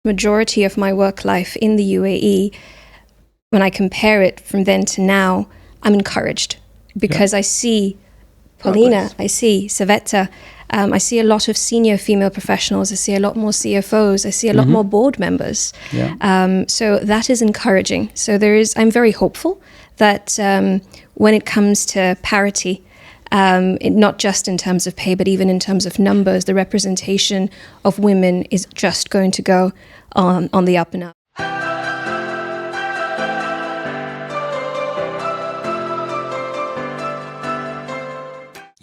majority of my work life in the UAE, when I compare it from then to now, I'm encouraged because I see Polina, I see Saveta, I see a lot of senior female professionals, I see a lot more CFOs, I see a lot more board members. So that is encouraging. So I'm very hopeful that when it comes to parity, not just in terms of pay, but even in terms of numbers, the representation of women is just going to go on the up and up.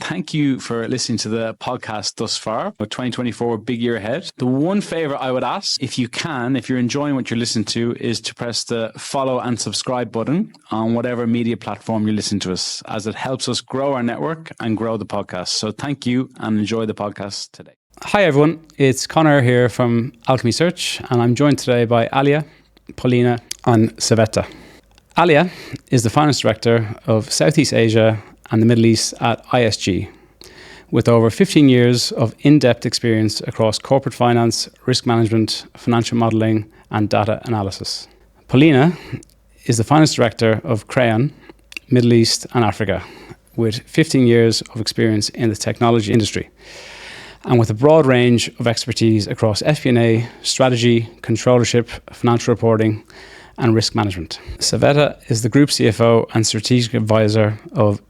Thank you for listening to the podcast thus far. 2024, big year ahead. The one favor I would ask, if you can, if you're enjoying what you're listening to, is to press the follow and subscribe button on whatever media platform you listen to us, as it helps us grow our network and grow the podcast. So thank you and enjoy the podcast today. Hi everyone, it's Connor here from Alchemy Search, and I'm joined today by Alia, Polina and Saveta. Alia is the Finance Director of Southeast Asia and the Middle East at ISG, with over 15 years of in-depth experience across corporate finance, risk management, financial modelling and data analysis. Polina is the Finance Director of Crayon, Middle East and Africa, with 15 years of experience in the technology industry, and with a broad range of expertise across FP&A, strategy, controllership, financial reporting and risk management. Saveta is the Group CFO and Strategic Advisor of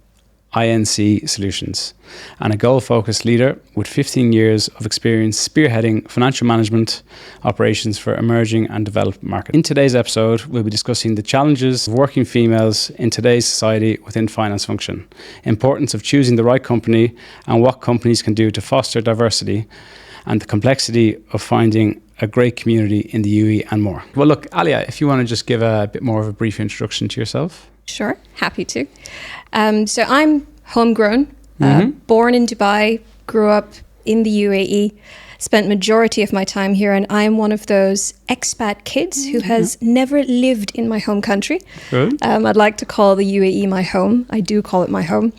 INC Solutions, and a goal-focused leader with 15 years of experience spearheading financial management operations for emerging and developed markets. In today's episode, we'll be discussing the challenges of working females in today's society within finance function, importance of choosing the right company and what companies can do to foster diversity, and the complexity of finding a great community in the UAE and more. Well, look, Alia, if you want to just give a bit more of a brief introduction to yourself. Sure, happy to. So I'm homegrown, born in Dubai, grew up in the UAE, spent majority of my time here, and I'm one of those expat kids who has never lived in my home country. Good. I'd like to call the UAE my home. I do call it my home.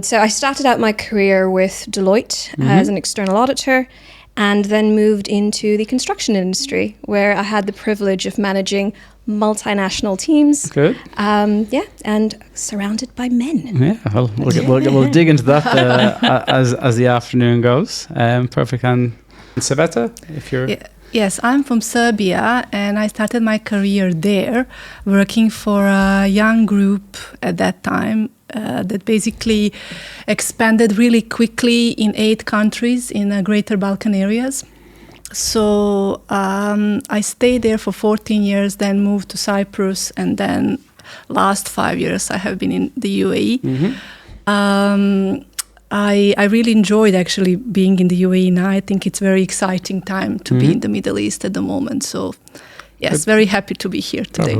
So I started out my career with Deloitte as an external auditor, and then moved into the construction industry, where I had the privilege of managing multinational teams. Good. And surrounded by men. Yeah, well, we'll dig into that as the afternoon goes. Perfect. And Saveta, if you're... Yes, I'm from Serbia, and I started my career there, working for a young group at that time that basically expanded really quickly in 8 countries in the Greater Balkan areas. So I stayed there for 14 years, then moved to Cyprus, and then last 5 years I have been in the UAE. I really enjoyed actually being in the UAE now. I think it's a very exciting time to be in the Middle East at the moment. So yes, very happy to be here today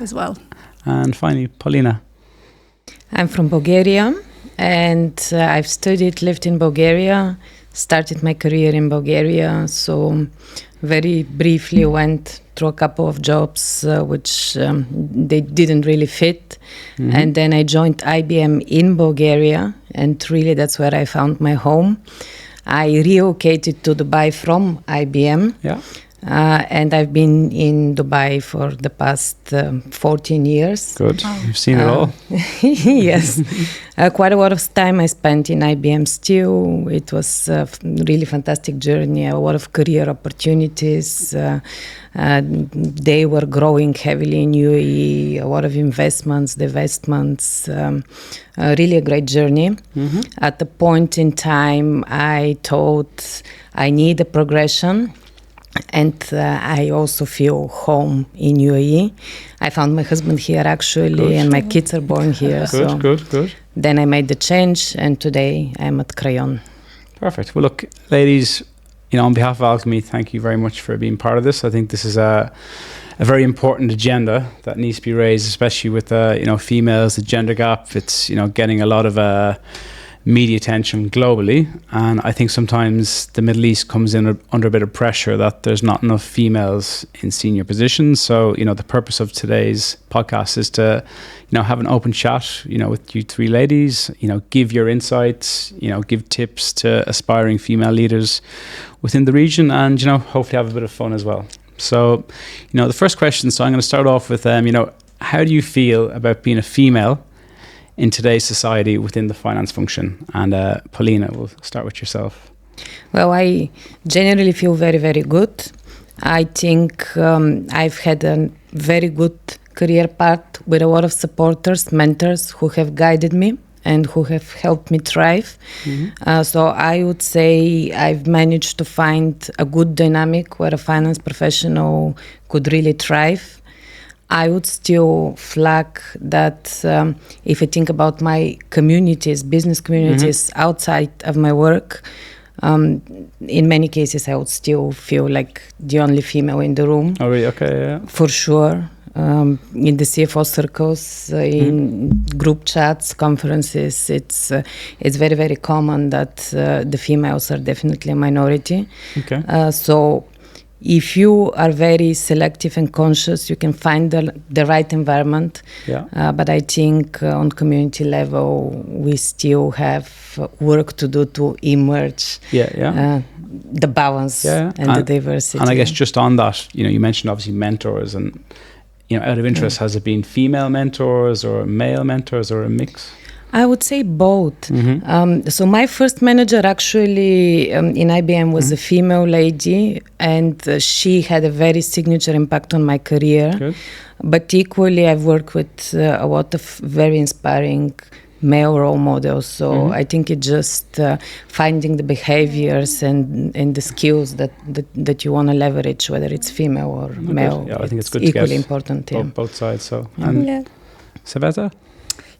as well. And finally, Polina. I'm from Bulgaria, and I've lived in Bulgaria, started my career in Bulgaria, so very briefly went through a couple of jobs which they didn't really fit. And then I joined IBM in Bulgaria, and really that's where I found my home. I relocated to Dubai from IBM. And I've been in Dubai for the past 14 years. Good. You've seen it all. Yes. Quite a lot of time I spent in IBM still. It was a really fantastic journey, a lot of career opportunities. They were growing heavily in UAE, a lot of investments, divestments, really a great journey. At the point in time, I thought I need a progression. And I also feel home in UAE. I found my husband here actually, and my kids are born here. Good. Then I made the change, and today I'm at Crayon. Perfect. Well, look, ladies, on behalf of Alchemy, thank you very much for being part of this. I think this is a very important agenda that needs to be raised, especially with females, the gender gap. It's getting a lot of media attention globally. And I think sometimes the Middle East comes in under a bit of pressure that there's not enough females in senior positions. So, the purpose of today's podcast is to, have an open chat, with you three ladies, give your insights, give tips to aspiring female leaders within the region and, hopefully have a bit of fun as well. So, the first question, so I'm going to start off with, how do you feel about being a female in today's society within the finance function? And Polina, we'll start with yourself. Well, I generally feel very, very good. I think I've had a very good career path with a lot of supporters, mentors who have guided me and who have helped me thrive. So I would say I've managed to find a good dynamic where a finance professional could really thrive. I would still flag that if I think about my communities, business communities outside of my work, in many cases I would still feel like the only female in the room. Oh, really? Okay, yeah. For sure. In the CFO circles, in group chats, conferences, it's very, very common that the females are definitely a minority. Okay. So if you are very selective and conscious, you can find the right environment. Yeah. But I think on community level, we still have work to do to emerge the balance and the diversity. And I guess just on that, you mentioned obviously mentors and, out of interest, has it been female mentors or male mentors or a mix? I would say both. So my first manager actually in IBM was a female lady, and she had a very signature impact on my career. Good. But equally, I've worked with a lot of very inspiring male role models. So I think it's just finding the behaviors and the skills that you want to leverage, whether it's female or male. Yeah, I think it's good equally to get important. Both sides. So, and Saveta?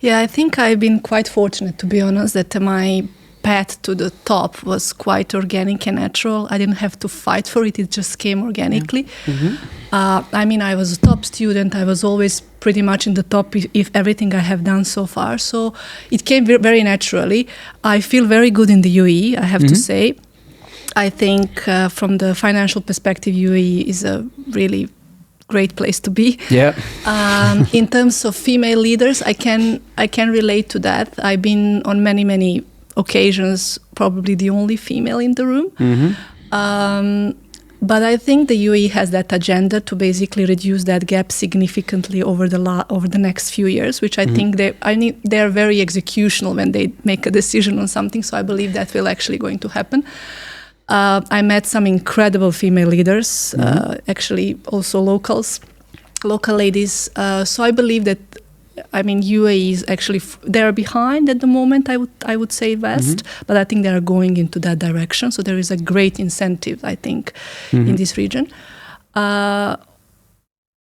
Yeah, I think I've been quite fortunate, to be honest, that my path to the top was quite organic and natural. I didn't have to fight for it. It just came organically. I was a top student. I was always pretty much in the top if everything I have done so far. So it came very naturally. I feel very good in the UAE, I have to say. I think from the financial perspective, UAE is a really great place to be. Yeah. In terms of female leaders, I can relate to that. I've been on many occasions, probably the only female in the room. But I think the UAE has that agenda to basically reduce that gap significantly over the next few years, which I think they are very executional when they make a decision on something. So I believe that will actually going to happen. I met some incredible female leaders, actually also local ladies. So I believe that, UAE is actually, they're behind at the moment, I would say West, but I think they are going into that direction. So there is a great incentive, I think, in this region.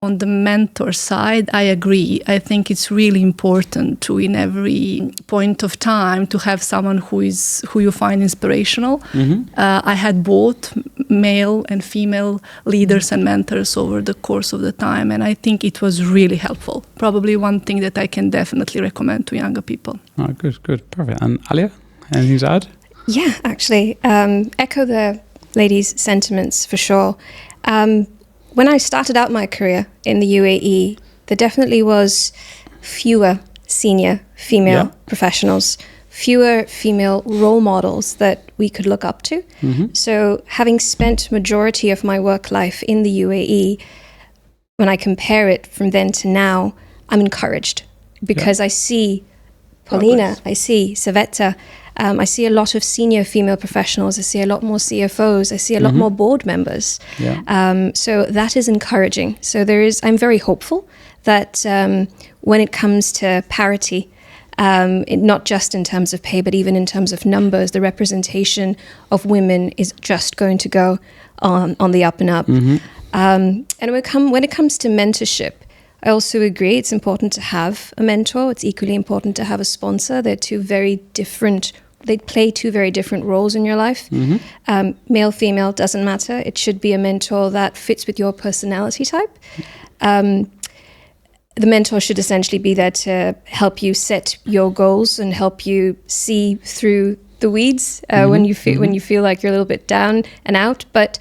On the mentor side, I agree. I think it's really important to, in every point of time, to have someone who you find inspirational. I had both male and female leaders and mentors over the course of the time, and I think it was really helpful. Probably one thing that I can definitely recommend to younger people. Oh, good, perfect. And Alia, anything to add? Yeah, actually, echo the ladies' sentiments for sure. When I started out my career in the UAE, there definitely was fewer senior female professionals, fewer female role models that we could look up to. So having spent majority of my work life in the UAE, when I compare it from then to now, I'm encouraged because I see Polina, I see Saveta, I see a lot of senior female professionals. I see a lot more CFOs. I see a lot more board members. So that is encouraging. So I'm very hopeful that when it comes to parity, not just in terms of pay, but even in terms of numbers, the representation of women is just going to go on the up and up. And when it comes to mentorship, I also agree it's important to have a mentor. It's equally important to have a sponsor. They play two very different roles in your life. Male, female, doesn't matter. It should be a mentor that fits with your personality type. the mentor should essentially be there to help you set your goals and help you see through the weeds when you feel like you're a little bit down and out. But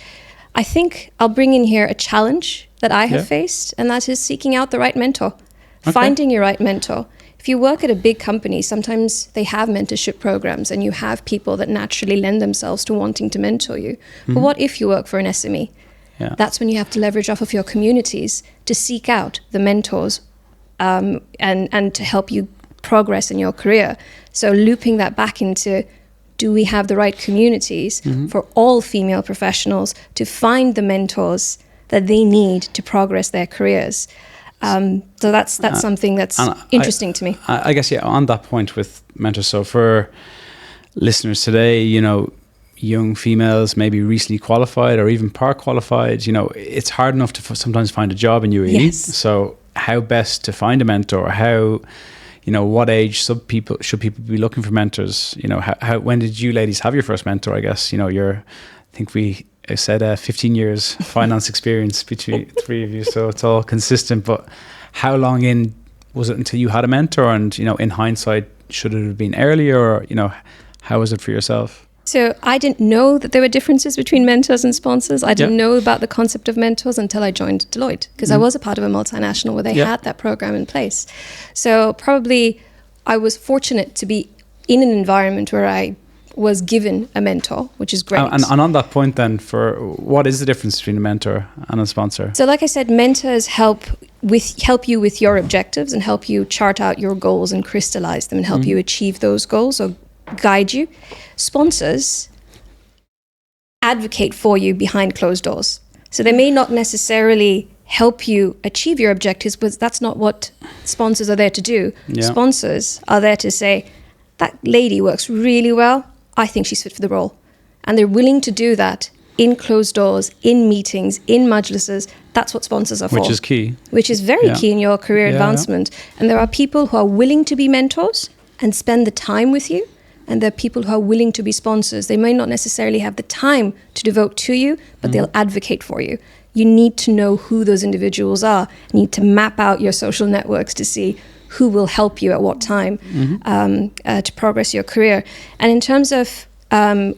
I think I'll bring in here a challenge that I have faced, and that is seeking out the right mentor, finding your right mentor. If you work at a big company, sometimes they have mentorship programs and you have people that naturally lend themselves to wanting to mentor you. But what if you work for an SME? Yeah. That's when you have to leverage off of your communities to seek out the mentors and to help you progress in your career. So looping that back into, do we have the right communities for all female professionals to find the mentors that they need to progress their careers? So that's something that's interesting to me. I guess, on that point with mentors. So for listeners today, young females, maybe recently qualified or even part qualified, it's hard enough to sometimes find a job in UAE. Yes. So how best to find a mentor? How, what age should people be looking for mentors? How when did you ladies have your first mentor? I guess, I said 15 years finance experience between three of you, so it's all consistent. But how long in was it until you had a mentor? And, in hindsight, should it have been earlier? Or, how was it for yourself? So I didn't know that there were differences between mentors and sponsors. I didn't know about the concept of mentors until I joined Deloitte, because I was a part of a multinational where they had that program in place. So probably I was fortunate to be in an environment where I was given a mentor, which is great. And on that point then, what is the difference between a mentor and a sponsor? So like I said, mentors help you with your objectives and help you chart out your goals and crystallize them and help you achieve those goals or guide you. Sponsors advocate for you behind closed doors. So they may not necessarily help you achieve your objectives, but that's not what sponsors are there to do. Yeah. Sponsors are there to say, that lady works really well, I think she's fit for the role. And they're willing to do that in closed doors, in meetings, in majlises. That's what sponsors are for. Which is key. Which is very key in your career advancement. And there are people who are willing to be mentors and spend the time with you. And there are people who are willing to be sponsors. They may not necessarily have the time to devote to you, but they'll advocate for you. You need to know who those individuals are. You need to map out your social networks to see who will help you at what time to progress your career. And in terms of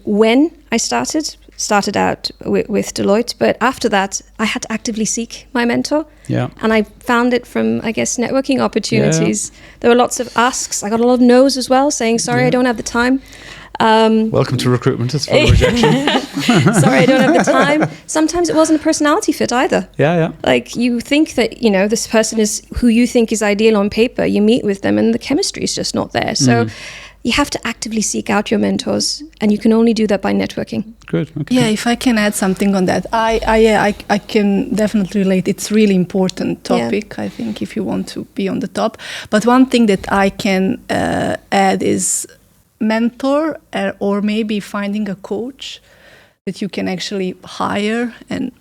when I started out with Deloitte, but after that, I had to actively seek my mentor. Yeah. And I found it from, I guess, networking opportunities. Yeah. There were lots of asks. I got a lot of no's as well, saying, sorry, I don't have the time. Welcome to recruitment. It's full of rejection. Sorry, I don't have the time. Sometimes it wasn't a personality fit either. Yeah. Like you think that, this person is who you think is ideal on paper. You meet with them and the chemistry is just not there. So you have to actively seek out your mentors, and you can only do that by networking. Good. Okay. Yeah, if I can add something on that, I can definitely relate. It's really important topic, I think, if you want to be on the top. But one thing that I can add is mentor or maybe finding a coach that you can actually hire and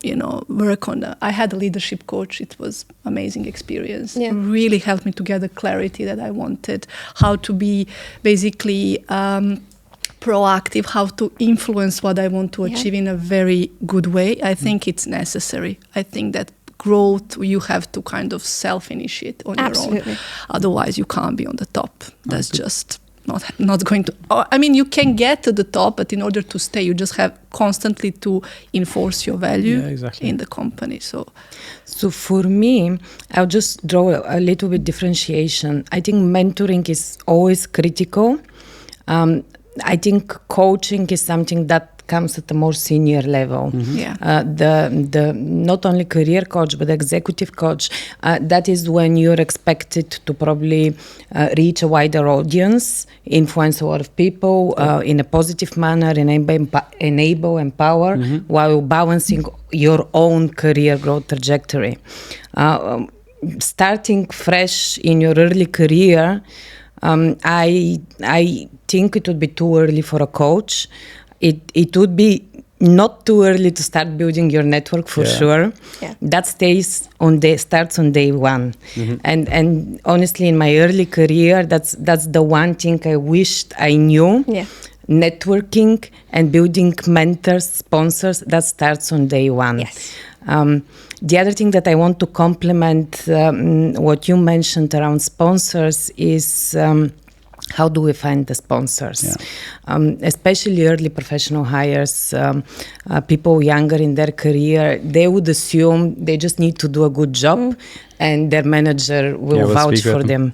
work on. I had a leadership coach. It was amazing experience. Yeah. Really helped me to get the clarity that I wanted, how to be basically proactive, how to influence what I want to achieve in a very good way. I think it's necessary. I think that growth, you have to kind of self-initiate on your own. Otherwise, you can't be on the top. That's just not going to. I mean, you can get to the top, but in order to stay, you just have constantly to enforce your value in the company. So for me, I'll just draw a little bit differentiation. I think mentoring is always critical. I think coaching is something that comes at a more senior level. The not only career coach but executive coach, that is when you're expected to probably reach a wider audience, influence a lot of people in a positive manner, enable, empower, while balancing your own career growth trajectory. Starting fresh in your early career, I think it would be too early for a coach. It would be not too early to start building your network for sure. Yeah. That starts on day one. And honestly, in my early career, that's the one thing I wished I knew. Yeah. Networking and building mentors, sponsors, that starts on day one. Yes. The other thing that I want to complement what you mentioned around sponsors is how do we find the sponsors? Especially early professional hires, people younger in their career, they would assume they just need to do a good job and their manager will vouch for them.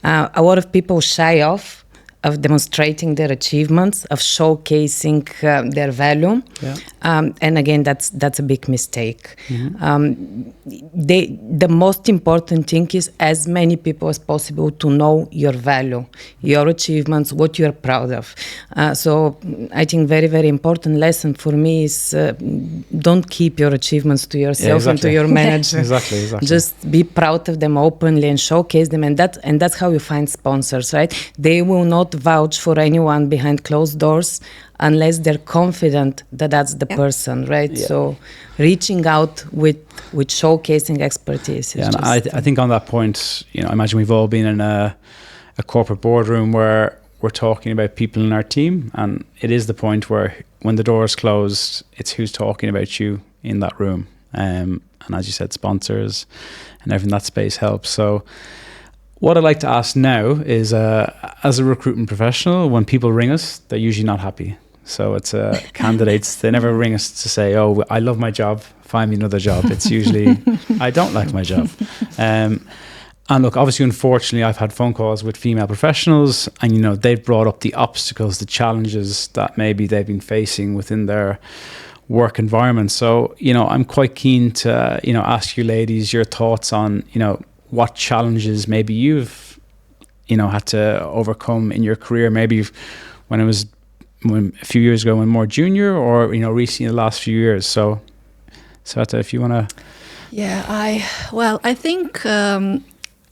A lot of people shy off of demonstrating their achievements, of showcasing their value. And again, that's a big mistake. The most important thing is as many people as possible to know your value, your achievements, what you're proud of. So I think very, very important lesson for me is don't keep your achievements to yourself and to your manager. Exactly. Just be proud of them openly and showcase them. And that's how you find sponsors, right? They will not vouch for anyone behind closed doors unless they're confident that that's the person, right? So reaching out with showcasing expertise is I think on that point, I imagine we've all been in a corporate boardroom where we're talking about people in our team, and it is the point where when the door is closed, it's who's talking about you in that room. And as you said, sponsors and everything, that space helps. So what I'd like to ask now is, as a recruitment professional, when people ring us, they're usually not happy. So it's candidates, they never ring us to say, oh, I love my job, find me another job. It's usually, I don't like my job. And look, obviously, unfortunately, I've had phone calls with female professionals and, they've brought up the obstacles, the challenges that maybe they've been facing within their work environment. So, I'm quite keen to, ask you ladies your thoughts on, what challenges maybe you've, had to overcome in your career, maybe when a few years ago when more junior or, recently in the last few years. So, Saveta, if you want to... Yeah, I think a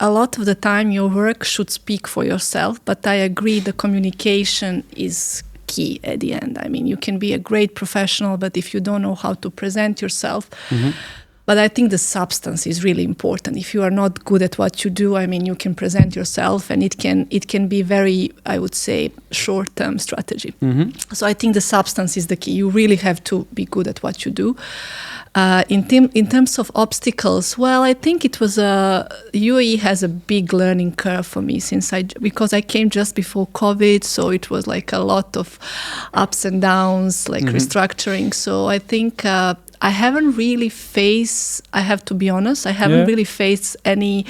lot of the time your work should speak for yourself, but I agree the communication is key at the end. I mean, you can be a great professional, but if you don't know how to present yourself... But I think the substance is really important. If you are not good at what you do, I mean, you can present yourself and it can be very, I would say, short-term strategy. So I think the substance is the key. You really have to be good at what you do. In terms of obstacles, well, I think it was UAE has a big learning curve for me because I came just before COVID, so it was like a lot of ups and downs, like restructuring. So I think I haven't really faced, I have to be honest, really faced any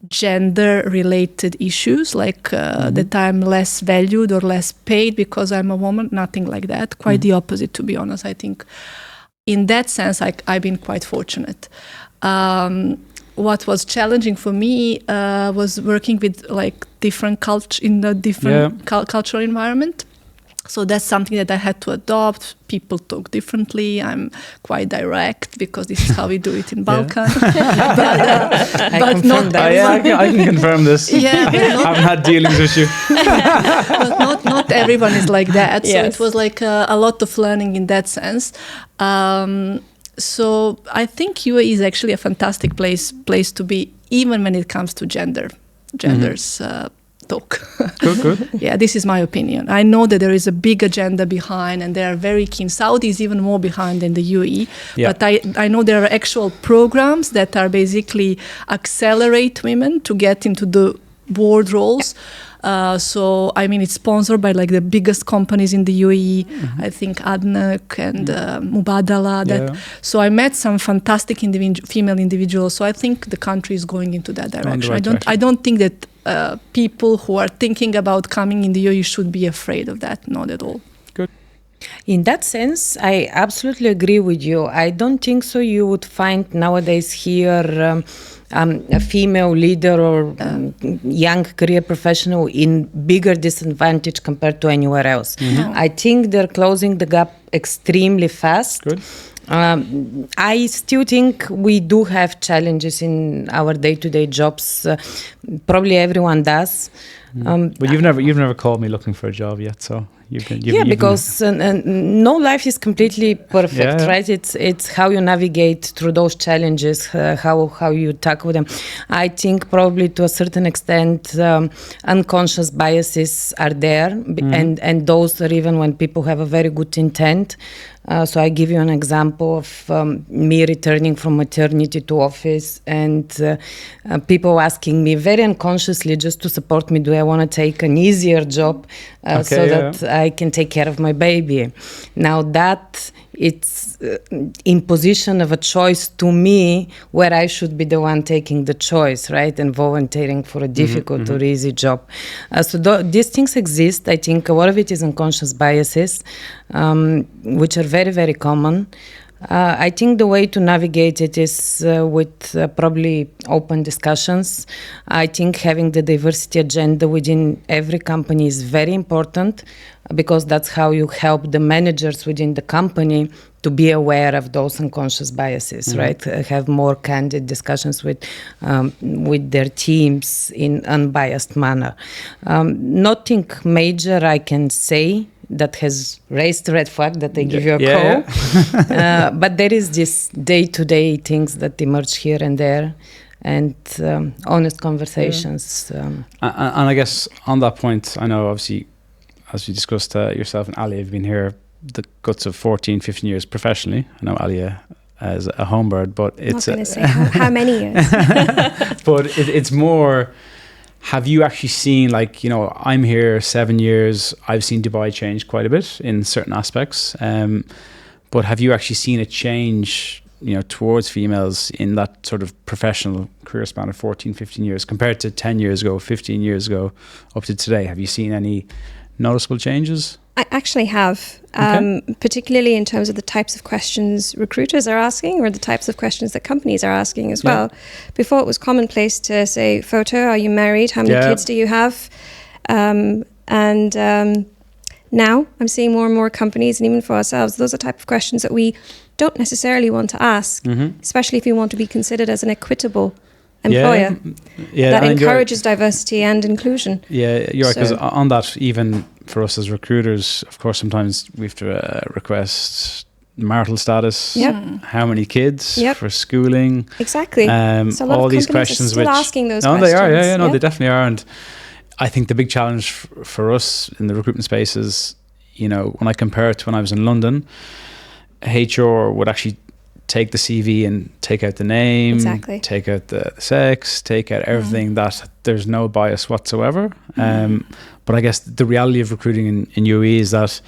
gender-related issues, like that I'm less valued or less paid because I'm a woman, nothing like that. Quite the opposite, to be honest. I think in that sense, I've been quite fortunate. What was challenging for me was working with like different cultural environment. So that's something that I had to adopt. People talk differently. I'm quite direct because this is how we do it in Balkan. But not everyone. I can confirm this. I haven't had dealings with you. But not everyone is like that. So it was like a lot of learning in that sense. So I think UAE is actually a fantastic place to be, even when it comes to genders. Talk. Good. Yeah, this is my opinion. I know that there is a big agenda behind and they are very keen. Saudi is even more behind than the UAE. But I know there are actual programs that are basically accelerate women to get into the board roles. So, I mean, it's sponsored by like the biggest companies in the UAE. I think Adnak and Mubadala. So I met some fantastic female individuals. So I think the country is going into that direction. I don't think that people who are thinking about coming in the UAE should be afraid of that. Not at all. Good. In that sense, I absolutely agree with you. I don't think so you would find nowadays here a female leader or young career professional in bigger disadvantage compared to anywhere else. I think they're closing the gap extremely fast. Good. I still think we do have challenges in our day-to-day jobs. Probably everyone does. But you've never called me looking for a job yet, so because no life is completely perfect, right? It's how you navigate through those challenges, how you tackle them. I think probably to a certain extent unconscious biases are there, and those are even when people have a very good intent. So I give you an example of me returning from maternity to office and people asking me very unconsciously just to support me, do I want to take an easier job that I can take care of my baby? Now that it's in position of a choice to me where I should be the one taking the choice, right? And volunteering for a difficult or easy job. These things exist. I think a lot of it is unconscious biases, which are very, very common. I think the way to navigate it is with probably open discussions. I think having the diversity agenda within every company is very important because that's how you help the managers within the company to be aware of those unconscious biases, right? Have more candid discussions with their teams in unbiased manner. Nothing major I can say that has raised the red flag that I give you a call. But there is this day-to-day things that emerge here and there and honest conversations. And I guess on that point, I know obviously, as we discussed, yourself and Alia have been here the guts of 14, 15 years professionally. I know Alia as a home bird, but it's... I'm not going to say how many years. But it's more... Have you actually seen, like, you know, I'm here 7 years, I've seen Dubai change quite a bit in certain aspects, but have you actually seen a change, you know, towards females in that sort of professional career span of 14, 15 years compared to 10 years ago, 15 years ago, up to today? Have you seen any noticeable changes? I actually have, particularly in terms of the types of questions recruiters are asking or the types of questions that companies are asking as well. Before it was commonplace to say, photo, are you married? How many kids do you have? Now I'm seeing more and more companies, and even for ourselves, those are the type of questions that we don't necessarily want to ask, especially if you want to be considered as an equitable employer that encourages diversity and inclusion. Yeah, you're right, because on that, even for us as recruiters, of course, sometimes we have to request marital status, how many kids for schooling. Exactly. So a lot all of these questions questions are still asking those questions. They are, they definitely are. And I think the big challenge for us in the recruitment space is, you know, when I compare it to when I was in London, HR would actually take the CV and take out the name, take out the sex, take out everything, that there's no bias whatsoever. But I guess the reality of recruiting in UAE is that,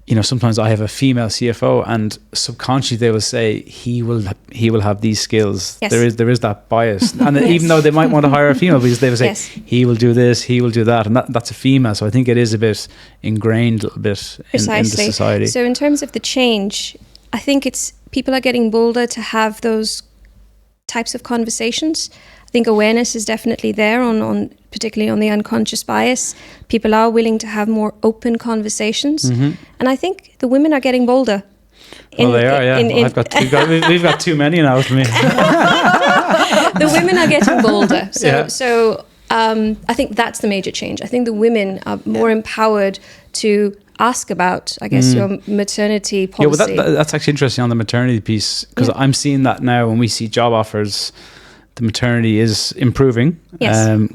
you know, sometimes I have a female CFO and subconsciously they will say he will have these skills. There is that bias. And even though they might want to hire a female, because they will say he will do this, he will do that, and that's a female. So I think it is a bit ingrained a little bit in the society. So in terms of the change, I think it's people are getting bolder to have those types of conversations. I think awareness is definitely there on particularly on the unconscious bias. People are willing to have more open conversations, and I think the women are getting bolder. They are. Yeah, we've got too many now for me. The women are getting bolder. So I think that's the major change. I think the women are more empowered to ask about, I guess, your maternity policy. Yeah, well, that's actually interesting on the maternity piece, because I'm seeing that now when we see job offers, the maternity is improving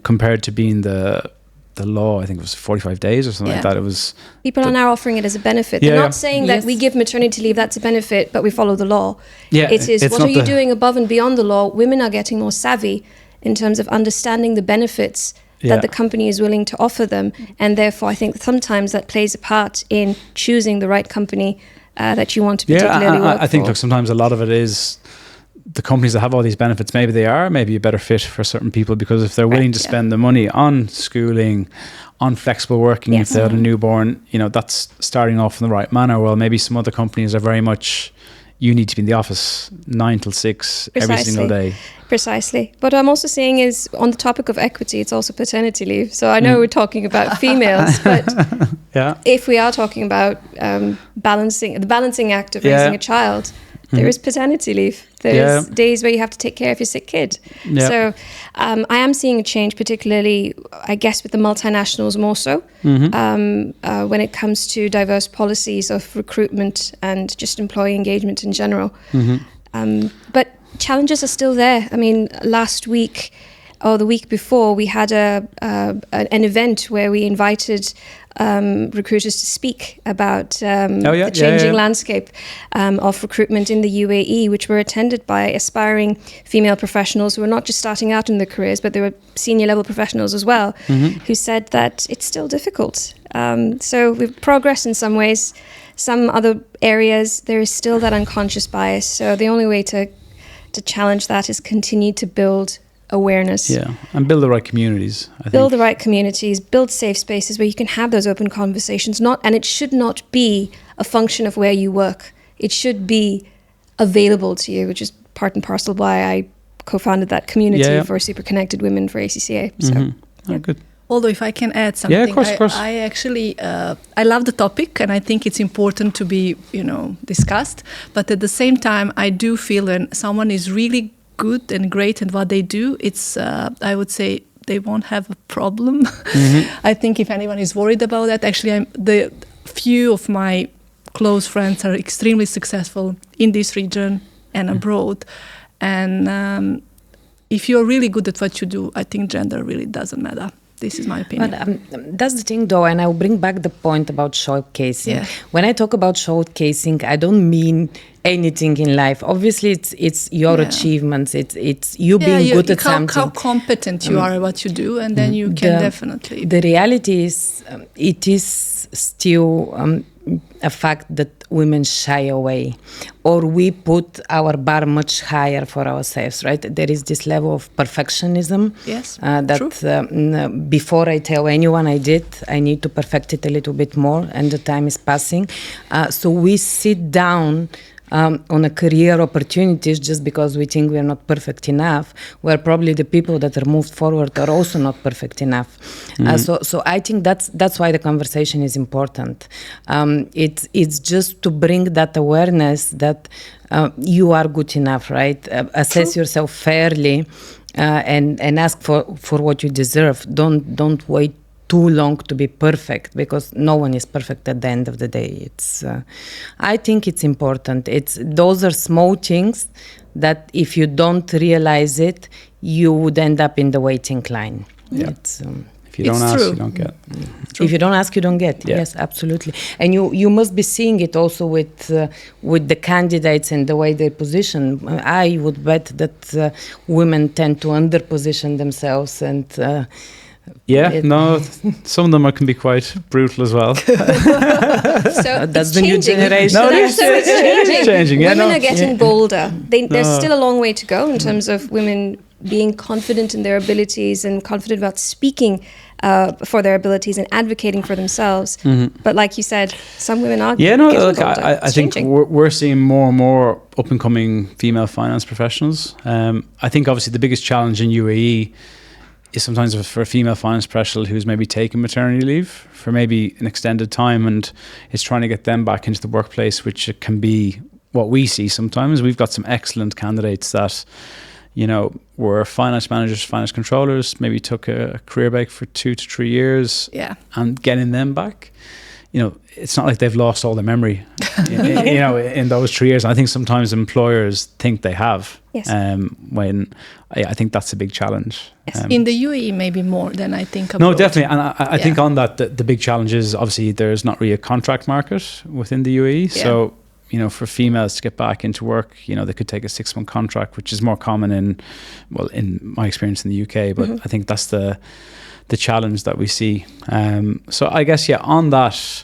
compared to being the law. I think it was 45 days or something like that. It was people are now offering it as a benefit. They're not saying that we give maternity leave, that's a benefit, but we follow the law. It is, what are you doing above and beyond the law? Women are getting more savvy in terms of understanding the benefits that the company is willing to offer them, and therefore I think sometimes that plays a part in choosing the right company that you want to particularly work for. I think, look, sometimes a lot of it is the companies that have all these benefits, maybe they are maybe a better fit for certain people, because if they're willing to spend the money on schooling, on flexible working, if they had a newborn, you know, that's starting off in the right manner. Well, maybe some other companies are very much, you need to be in the office 9 till 6 every single day. Precisely. But what I'm also saying is, on the topic of equity, it's also paternity leave. So I know we're talking about females, but if we are talking about the balancing act of raising a child, there is paternity leave. There's days where you have to take care of your sick kid. So I am seeing a change, particularly, I guess, with the multinationals more so, when it comes to diverse policies of recruitment and just employee engagement in general. But challenges are still there. I mean, last week the week before we had an event where we invited recruiters to speak about the changing landscape of recruitment in the UAE, which were attended by aspiring female professionals who were not just starting out in their careers, but they were senior level professionals as well, who said that it's still difficult. So we've progressed in some ways. Some other areas, there is still that unconscious bias. So the only way to challenge that is continue to build awareness. Yeah, and build the right communities, I think. Build the right communities, build safe spaces where you can have those open conversations. And it should not be a function of where you work. It should be available to you, which is part and parcel why I co-founded that community for super connected women for ACCA. So, good. Although if I can add something, of course. I actually, I love the topic and I think it's important to be, discussed. But at the same time, I do feel when someone is really good and great at what they do, it's, I would say, they won't have a problem. I think if anyone is worried about that, actually, the few of my close friends are extremely successful in this region and abroad. And if you're really good at what you do, I think gender really doesn't matter. This is my opinion. But, that's the thing, though, and I'll bring back the point about showcasing. Yeah. When I talk about showcasing, I don't mean anything in life. Obviously, it's your achievements. It's you being good at something. How competent you are at what you do, and then you can definitely. The reality is, it is still a fact that women shy away, or we put our bar much higher for ourselves, right? There is this level of perfectionism. Yes, that before I tell anyone I need to perfect it a little bit more, and the time is passing. So we sit down on a career opportunities just because we think we're not perfect enough, where probably the people that are moved forward are also not perfect enough. So I think that's why the conversation is important. It's just to bring that awareness that you are good enough, right? Assess yourself fairly and ask for what you deserve. Don't wait too long to be perfect, because no one is perfect at the end of the day. It's I think it's important. Those are small things that if you don't realize it, you would end up in the waiting line. Yeah. If you don't ask, you don't get. If you don't ask, you don't get. Yeah. Yes, absolutely. And you must be seeing it also with the candidates and the way they position. I would bet that women tend to underposition themselves and. Some of them can be quite brutal as well. So that's the new generation. No, it's changing. Women are getting bolder. There's still a long way to go in terms of women being confident in their abilities and confident about speaking for their abilities and advocating for themselves. But like you said, some women are getting bolder. I think we're seeing more and more up-and-coming female finance professionals. I think obviously the biggest challenge in UAE is sometimes for a female finance professional who's maybe taken maternity leave for maybe an extended time, and is trying to get them back into the workplace, which can be what we see sometimes. We've got some excellent candidates that, were finance managers, finance controllers, maybe took a career break for 2 to 3 years, and getting them back. It's not like they've lost all their memory, in those 3 years. I think sometimes employers think they have, when I think that's a big challenge. Yes. In the UAE, maybe more than I think abroad. No, definitely. And I think on that, the big challenge is obviously there's not really a contract market within the UAE. Yeah. So, for females to get back into work, they could take a 6-month contract, which is more common in my experience in the UK. But I think that's the challenge that we see. So I guess, on that,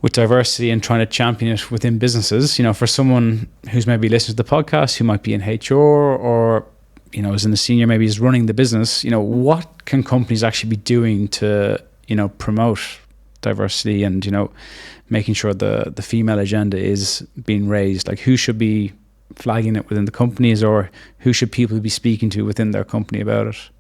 with diversity and trying to champion it within businesses, for someone who's maybe listening to the podcast, who might be in HR or, is in the senior, maybe is running the business, what can companies actually be doing to, promote diversity and, making sure the female agenda is being raised? Like, who should be flagging it within the companies, or who should people be speaking to within their company about it?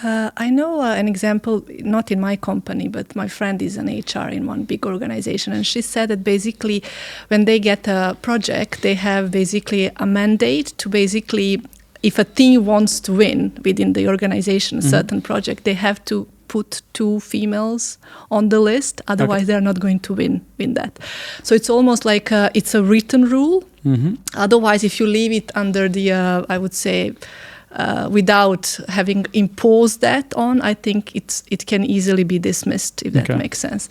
I know an example, not in my company, but my friend is an HR in one big organization, and she said that basically when they get a project, they have basically a mandate to basically, if a team wants to win within the organization, a certain project, they have to put 2 females on the list, otherwise they're not going to win that. So it's almost like it's a written rule. Otherwise, if you leave it under the, I would say, without having imposed that on, I think it can easily be dismissed, if that makes sense.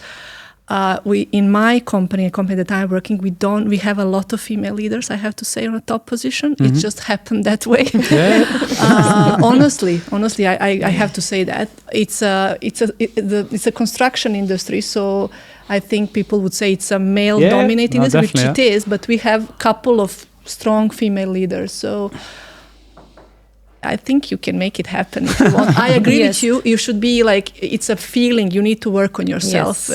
We in my company, a company that I'm working, we have a lot of female leaders, I have to say, on a top position. It just happened that way. Honestly, I have to say that it's a construction industry, so I think people would say it's a male-dominated industry, which it is. But we have a couple of strong female leaders, so I think you can make it happen if you want. I agree with you. You should be like, it's a feeling. You need to work on yourself.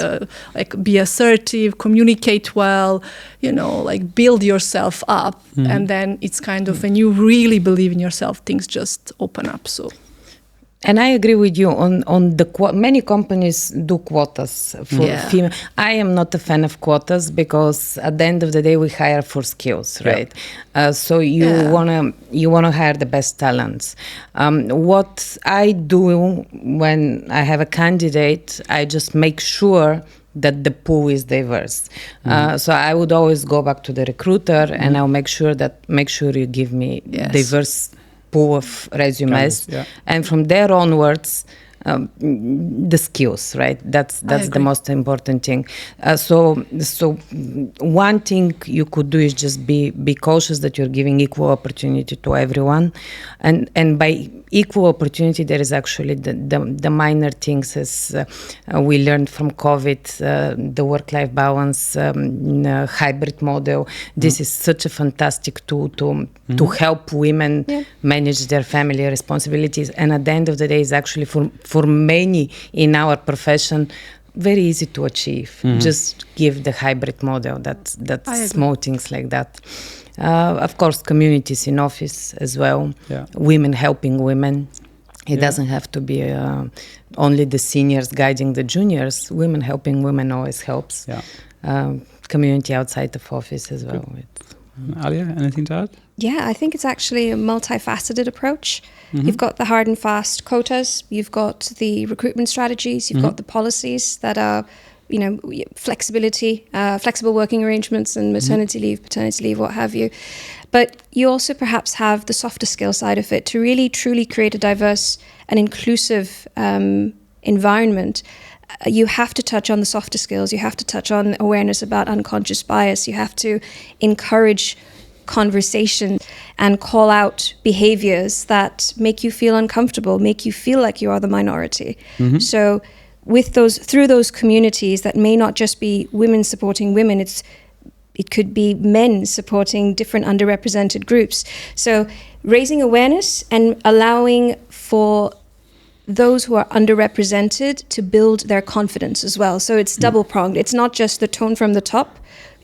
Like be assertive, communicate well, like build yourself up. And then it's kind of, when you really believe in yourself, things just open up. So. And I agree with you on the many companies do quotas for female. I am not a fan of quotas because at the end of the day we hire for skills, right? So you wanna hire the best talents. What I do when I have a candidate, I just make sure that the pool is diverse. So I would always go back to the recruiter and I'll make sure you give me diverse pool of resumes, and from there onwards, the skills, right? That's the most important thing. So one thing you could do is just be cautious that you're giving equal opportunity to everyone, and by equal opportunity, there is actually the minor things as we learned from COVID, the work-life balance, hybrid model. This is such a fantastic tool to help women manage their family responsibilities, and at the end of the day, is actually for many in our profession very easy to achieve. Just give the hybrid model. That's small things like that. Of course, communities in office as well. Women helping women. It doesn't have to be only the seniors guiding the juniors. Women helping women always helps. Community outside of office as well. Alia, anything to add? Yeah, I think it's actually a multifaceted approach. You've got the hard and fast quotas, you've got the recruitment strategies, you've got the policies that are, flexibility, flexible working arrangements and maternity leave, paternity leave, what have you. But you also perhaps have the softer skill side of it to really truly create a diverse and inclusive environment. You have to touch on the softer skills. You have to touch on awareness about unconscious bias. You have to encourage conversation and call out behaviors that make you feel uncomfortable, make you feel like you are the minority. So through those communities that may not just be women supporting women, it could be men supporting different underrepresented groups. So raising awareness and allowing for those who are underrepresented to build their confidence as well. So it's double-pronged. It's not just the tone from the top,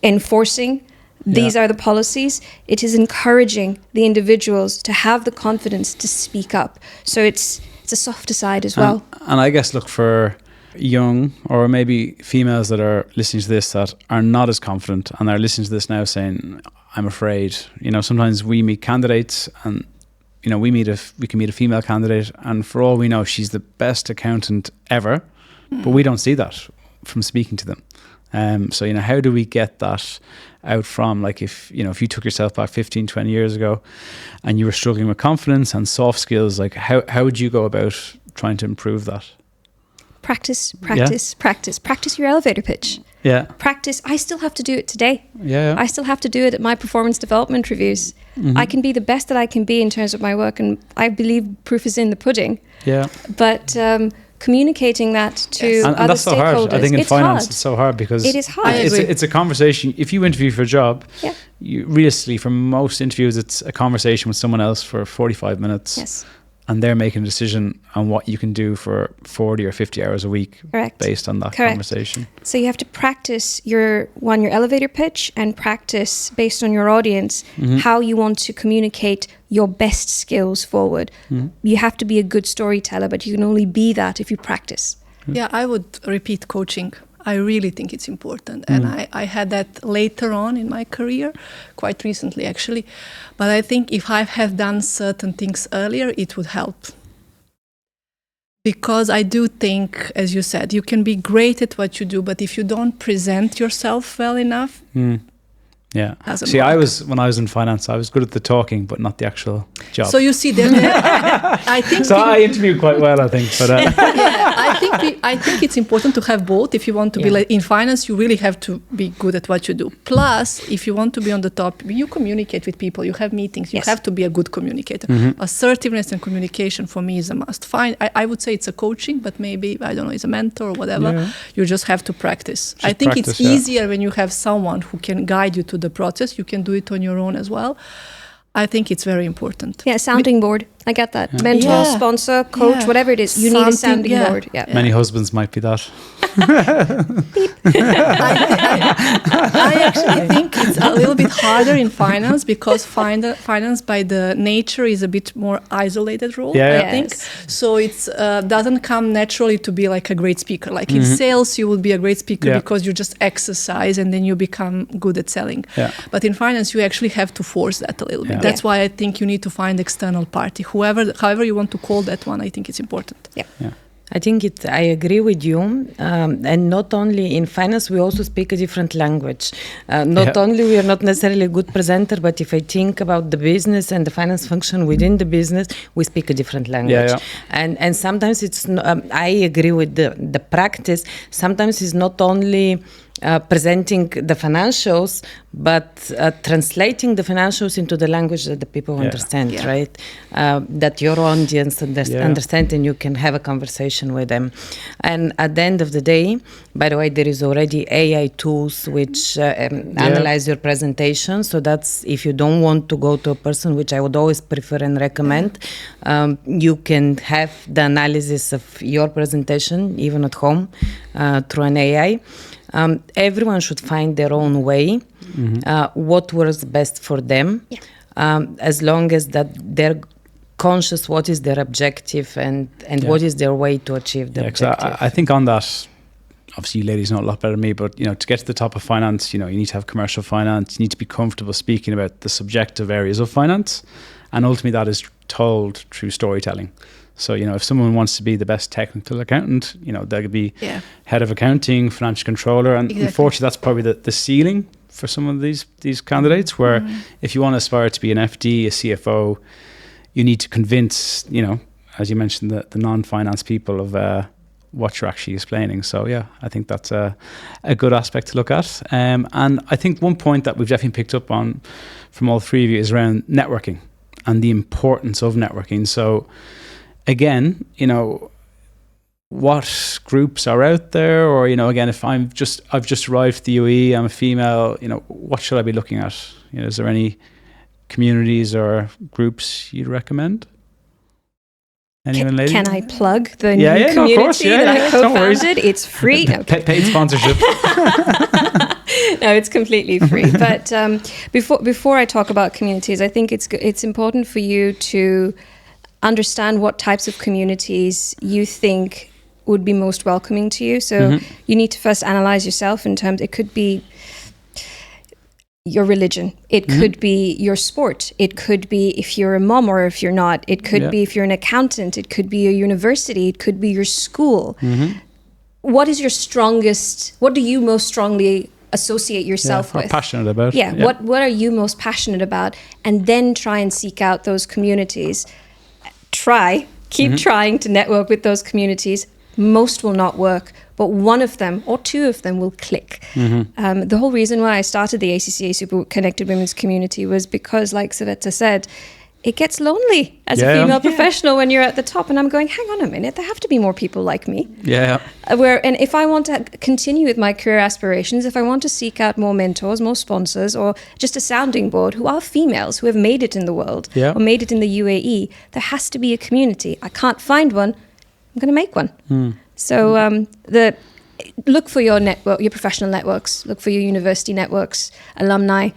enforcing these are the policies. It is encouraging the individuals to have the confidence to speak up. So it's a softer side as well. And I guess look for young or maybe females that are listening to this that are not as confident and are listening to this now saying, I'm afraid. Sometimes we meet candidates and we can meet a female candidate and for all we know she's the best accountant ever, but we don't see that from speaking to them. So how do we get that out from, like, if you took yourself back 15, 20 years ago and you were struggling with confidence and soft skills, like how would you go about trying to improve that? Practice your elevator pitch. Practice. I still have to do it today. I still have to do it at my performance development reviews. I can be the best that I can be in terms of my work, and I believe proof is in the pudding. But communicating that to other that's so stakeholders. hard. I think in finance hard. it's so hard because it is hard. It's a conversation. If you interview for a job, you realistically, for most interviews, it's a conversation with someone else for 45 minutes. And they're making a decision on what you can do for 40 or 50 hours a week based on that conversation. So you have to practice your elevator pitch and practice based on your audience how you want to communicate your best skills forward. You have to be a good storyteller, but you can only be that if you practice. Yeah, I would repeat coaching. I really think it's important. And I had that later on in my career, quite recently actually. But I think if I had done certain things earlier, it would help. Because I do think, as you said, you can be great at what you do, but if you don't present yourself well enough, Yeah. Doesn't See, work. when I was in finance, I was good at the talking, but not the actual job. So you see, I think. So I interviewed quite well, I think. But I think it's important to have both. If you want to be like in finance, you really have to be good at what you do. Plus, if you want to be on the top, you communicate with people. You have meetings. You have to be a good communicator. Assertiveness and communication for me is a must. Fine, I would say it's a coaching, but maybe I don't know, it's a mentor or whatever. Yeah. You just have to practice. I think it's easier when you have someone who can guide you to the process. You can do it on your own as well. I think it's very important. Yeah, sounding board. I get that. Mentor, sponsor, coach, whatever it is. You need a sounding board. Yeah. Many husbands might be that. I actually think it's a little bit harder in finance because finance by the nature is a bit more isolated role, I think. So it doesn't come naturally to be like a great speaker. Like in sales, you will be a great speaker because you just exercise and then you become good at selling. Yeah. But in finance, you actually have to force that a little bit. That's why I think you need to find external party. However you want to call that one, I think it's important. Yeah. I think I agree with you. And not only in finance, we also speak a different language. Not only we are not necessarily a good presenter, but if I think about the business and the finance function within the business, we speak a different language. And sometimes it's, I agree with the practice. Sometimes it's not only presenting the financials, but translating the financials into the language that the people understand, right? That your audience understand and you can have a conversation with them. And at the end of the day, by the way, there is already AI tools which analyze your presentation. So that's, if you don't want to go to a person, which I would always prefer and recommend, you can have the analysis of your presentation, even at home, through an AI. Everyone should find their own way, what works best for them, as long as that they're conscious what is their objective and what is their way to achieve the objective. I think on that, obviously you ladies know a lot better than me, but to get to the top of finance, you need to have commercial finance. You need to be comfortable speaking about the subjective areas of finance, and ultimately that is told through storytelling. So, if someone wants to be the best technical accountant, they could be head of accounting, financial controller. And unfortunately, that's probably the ceiling for some of these candidates, where if you want to aspire to be an FD, a CFO, you need to convince, as you mentioned, the non-finance people of what you're actually explaining. So, I think that's a good aspect to look at. And I think one point that we've definitely picked up on from all three of you is around networking and the importance of networking. So, again, what groups are out there, or again, if I've just arrived at the UAE, I'm a female, what should I be looking at? Is there any communities or groups you'd recommend? Anyone, lady? Can I plug the new community that I co-founded? It's free. No, paid sponsorship. No, it's completely free. But before I talk about communities, I think it's important for you to understand what types of communities you think would be most welcoming to you. So you need to first analyze yourself in terms, it could be your religion, it could be your sport, it could be if you're a mom or if you're not, it could be if you're an accountant, it could be a university, it could be your school. What is your strongest, what do you most strongly associate yourself with? Passionate about. What are you most passionate about? And then try and seek out those communities. Keep trying to network with those communities. Most will not work, but one of them or two of them will click. The whole reason why I started the ACCA Super Connected Women's Community was because, like Saveta said, it gets lonely as a female professional when you're at the top. And I'm going, hang on a minute, there have to be more people like me. And if I want to continue with my career aspirations, if I want to seek out more mentors, more sponsors, or just a sounding board who are females, who have made it in the world or made it in the UAE, there has to be a community. I can't find one. I'm going to make one. So look for your network, your professional networks, look for your university networks, alumni,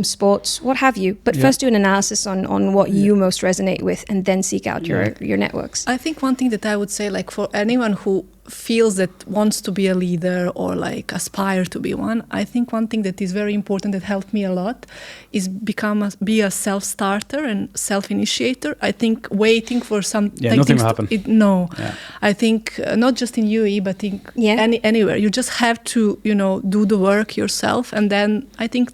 sports, what have you. But first do an analysis on what you most resonate with, and then seek out your networks. I think one thing that I would say, like for anyone who feels that wants to be a leader or like aspire to be one, I think one thing that is very important that helped me a lot is be a self-starter and self-initiator. I think waiting for nothing will happen. I think not just in UAE, but in anywhere. You just have to, do the work yourself, and then I think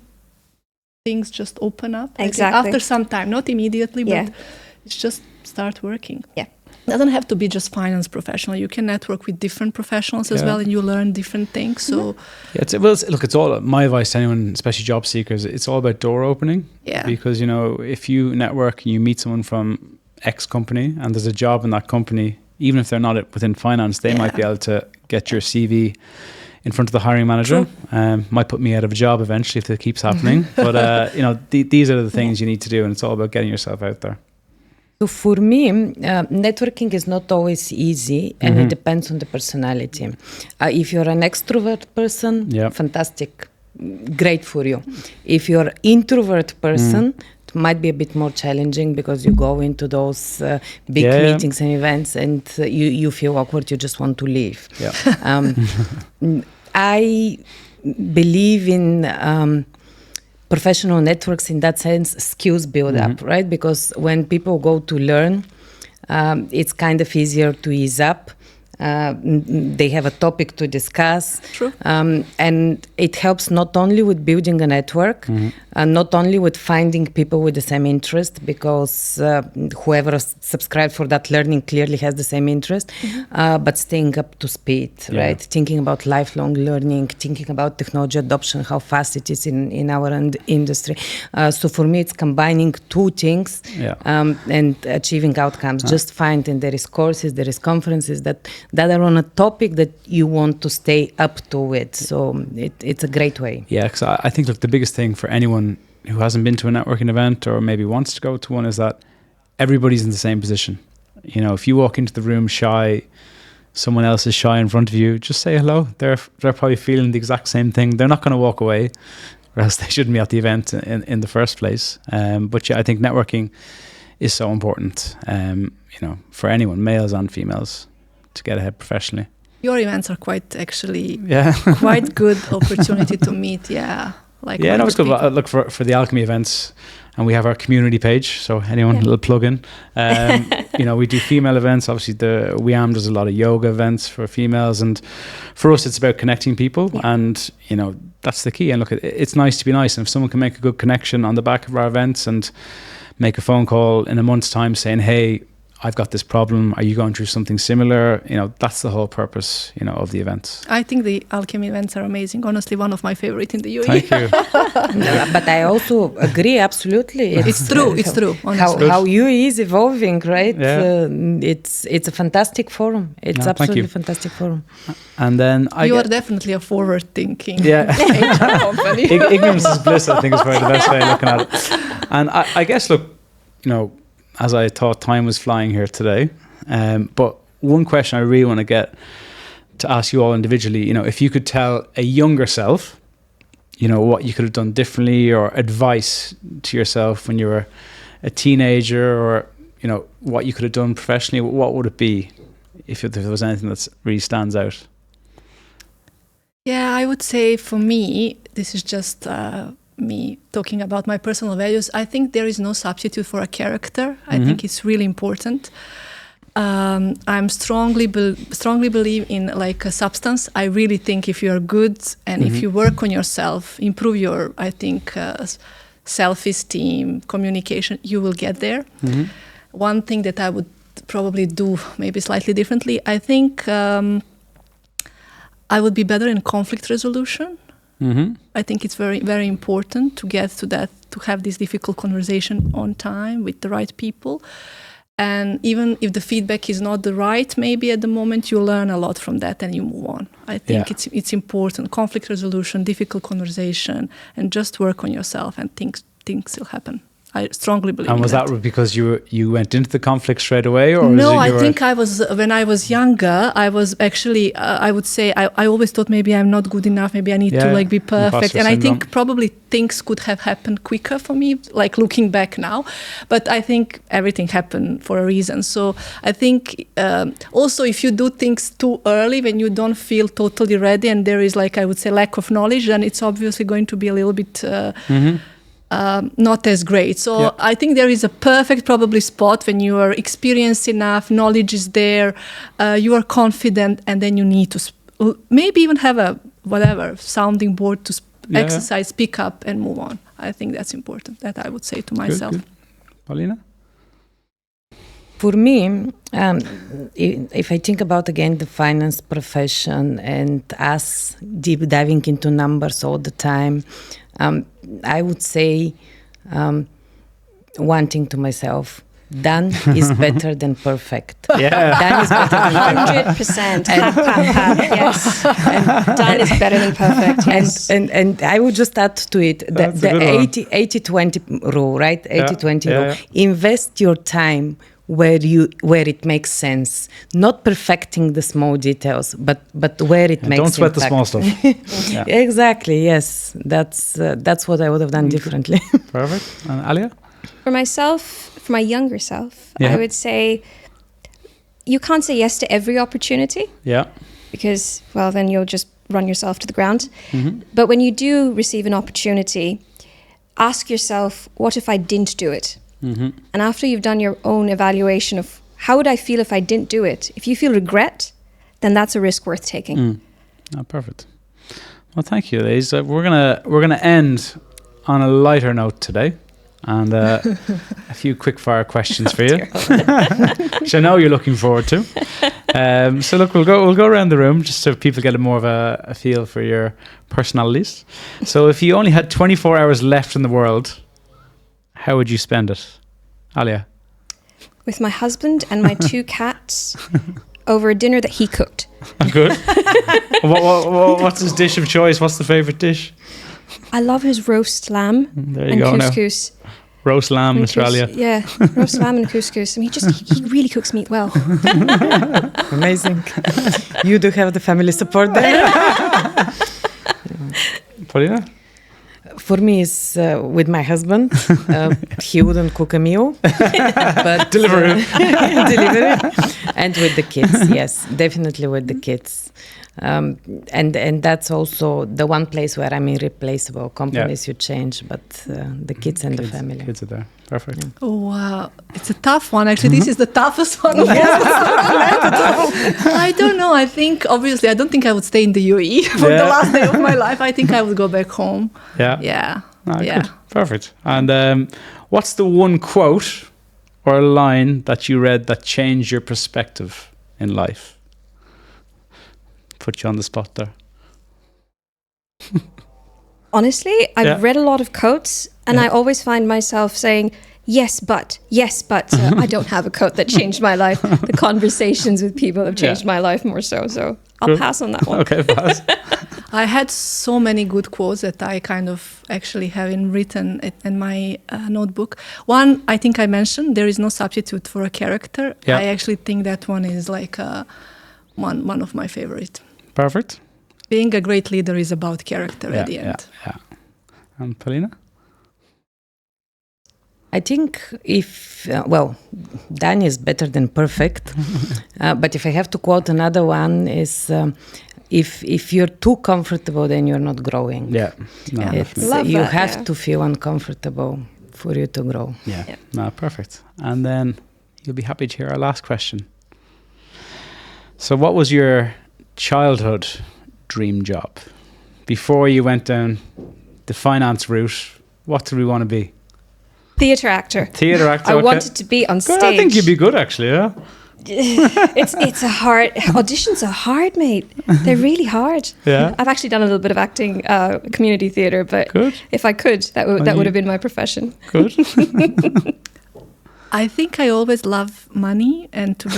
things just open up. I think Exactly. after some time, not immediately, Yeah. but it's just start working. Yeah. It doesn't have to be just finance professional. You can network with different professionals as Yeah. well, and you learn different things. So Yeah, it's all my advice to anyone, especially job seekers. It's all about door opening. Yeah. Because if you network and you meet someone from X company and there's a job in that company, even if they're not within finance, they might be able to get your CV in front of the hiring manager. Might put me out of a job eventually if that keeps happening. But these are the things you need to do, and it's all about getting yourself out there. So for me, networking is not always easy, and it depends on the personality. If you're an extrovert person, fantastic, great for you. If you're an introvert person, it might be a bit more challenging because you go into those big meetings and events, and you feel awkward. You just want to leave. Yeah. I believe in professional networks in that sense, skills build up, right? Because when people go to learn, it's kind of easier to ease up. They have a topic to discuss. True. And it helps not only with building a network, not only with finding people with the same interest, because whoever subscribed for that learning clearly has the same interest, but staying up to speed, right? Thinking about lifelong learning, thinking about technology adoption, how fast it is in our industry. So for me, it's combining two things and achieving outcomes. Just finding there is courses, there is conferences that are on a topic that you want to stay up to with. So it's a great way. Yeah, because I think the biggest thing for anyone who hasn't been to a networking event or maybe wants to go to one is that everybody's in the same position. If you walk into the room shy, someone else is shy in front of you, just say hello. They're probably feeling the exact same thing. They're not going to walk away, or else they shouldn't be at the event in the first place. But I think networking is so important, for anyone, males and females, to get ahead professionally. Your events are quite quite good opportunity to meet. It's good. Look for the Alchemy events, and we have our community page. So anyone, a little plug in. We do female events. Obviously, the WIAM does a lot of yoga events for females, and for us, it's about connecting people, and that's the key. And look, it's nice to be nice, and if someone can make a good connection on the back of our events and make a phone call in a month's time saying, "Hey, I've got this problem. Are you going through something similar?" That's the whole purpose, of the events. I think the Alchemy events are amazing. Honestly, one of my favorite in the UAE. Thank you. But I also agree, absolutely. It's true. Honestly. How UAE is evolving, right? Yeah. It's a fantastic forum. It's absolutely a fantastic forum. And then you are definitely a forward-thinking HR company. Ignorance is bliss, I think, is probably the best way of looking at it. And I guess, look, as I thought time was flying here today. But one question I really want to get to ask you all individually, if you could tell a younger self, what you could have done differently, or advice to yourself when you were a teenager, or, what you could have done professionally, what would it be if there was anything that really stands out? Yeah, I would say for me, this is just me talking about my personal values. I think there is no substitute for a character. I think it's really important. I'm strongly believe in like a substance. I really think if you are good and if you work on yourself, improve your, I think, self-esteem, communication, you will get there. One thing that I would probably do maybe slightly differently, I think I would be better in conflict resolution. I think it's very, very important to get to that, to have this difficult conversation on time with the right people. And even if the feedback is not the right, maybe at the moment you learn a lot from that and you move on. I think it's important. Conflict resolution, difficult conversation, and just work on yourself, and things will happen. I strongly believe. And was that because you went into the conflict straight away, or no? I think I was, when I was younger, I was actually. I would say I always thought maybe I'm not good enough. Maybe I need to be perfect. And I think probably things could have happened quicker for me, like looking back now. But I think everything happened for a reason. So I think also if you do things too early, when you don't feel totally ready, and there is I would say lack of knowledge, then it's obviously going to be a little bit. Not as great. So I think there is a perfect probably spot when you are experienced enough, knowledge is there, you are confident, and then you need to maybe even have a sounding board to exercise, pick up and move on. I think that's important, that I would say to myself. Good. Polina? For me, if I think about again the finance profession and us deep diving into numbers all the time, I would say one thing to myself: done is better than perfect. Yeah. Done is better than perfect. 100%. Yes. And done is better than perfect. Yes. And I would just add to it the 80-20 rule, right? 80-20 rule. Yeah. Invest your time where it makes sense, not perfecting the small details, but where it makes sense. Don't sweat the small stuff. Yeah. Exactly. Yes, that's what I would have done differently. Perfect. And Alia? For myself, for my younger self, I would say you can't say yes to every opportunity. Yeah. Because, well, then you'll just run yourself to the ground. Mm-hmm. But when you do receive an opportunity, ask yourself, what if I didn't do it? Mm-hmm. And after you've done your own evaluation of how would I feel if I didn't do it, if you feel regret, then that's a risk worth taking. Perfect. Well, thank you, ladies. We're gonna end on a lighter note today, and a few quick fire questions for you, which I know you're looking forward to. So look, we'll go around the room just so people get more of a feel for your personalities. So if you only had 24 hours left in the world, how would you spend it? Alia? With my husband and my 2 cats over a dinner that he cooked. Good. What's his dish of choice? What's the favourite dish? I love his roast lamb and couscous. Now. Roast lamb, Mr. Alia. Yeah, roast lamb and couscous. I mean, he really cooks meat well. Amazing. You do have the family support there. Paulina? For me, it's with my husband. He wouldn't cook a meal, but delivery. And with the kids, yes, definitely with the kids. And that's also the one place where I'm irreplaceable. Companies you change, but the kids and the family. Kids are there. Perfect. Yeah. Oh, wow. It's a tough one. Actually, this is the toughest one. I don't know. I think, obviously, I don't think I would stay in the UAE for the last day of my life. I think I would go back home. Yeah. Yeah. Good. Perfect. And what's the one quote or a line that you read that changed your perspective in life? Put you on the spot there. Honestly, I've read a lot of quotes and I always find myself saying, yes, but I don't have a quote that changed my life. The conversations with people have changed my life more so. So I'll pass on that one. Okay, pass. I had so many good quotes that I kind of actually have written in my notebook. One, I think I mentioned, there is no substitute for a character. Yeah. I actually think that one is like one of my favorite. Perfect. Being a great leader is about character at the end. Yeah. And Polina? I think done is better than perfect. But if I have to quote another one is, if you're too comfortable, then you're not growing. Yeah. No, you have to feel uncomfortable for you to grow. Yeah. No, perfect. And then you'll be happy to hear our last question. So what was your childhood dream job? Before you went down the finance route, what did we want to be? Theatre actor. I wanted to be on stage. Good, I think you'd be good, actually, yeah. It's a hard... Auditions are hard, mate. They're really hard. Yeah. I've actually done a little bit of acting, community theatre, but if I could, that would have been my profession. Good. I think I always love money and to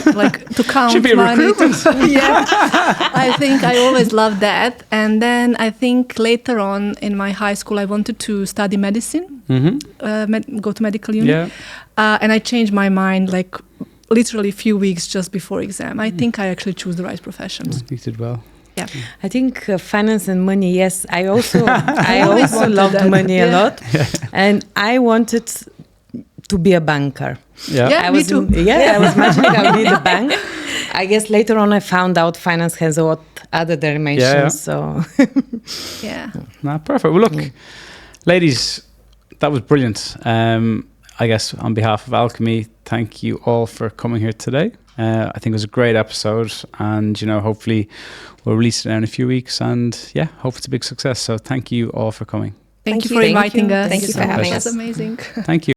count Should be money. recruitment. I think I always loved that. And then I think later on in my high school, I wanted to study medicine, go to medical uni. Yeah. And I changed my mind like literally a few weeks just before exam. I think I actually chose the right profession. You did well. Yeah. I think finance and money, yes. I also loved money a lot. Yeah. And I wanted to be a banker. Yeah, me too. I was imagining I would need a bank. I guess later on I found out finance has a lot other dimensions. So No, perfect. Well, look, ladies, that was brilliant. I guess on behalf of Alchemy, thank you all for coming here today. I think it was a great episode, and hopefully we'll release it in a few weeks, and hope it's a big success. So thank you all for coming. Thank you for inviting us. Thank you for having It was us. amazing. Thank you.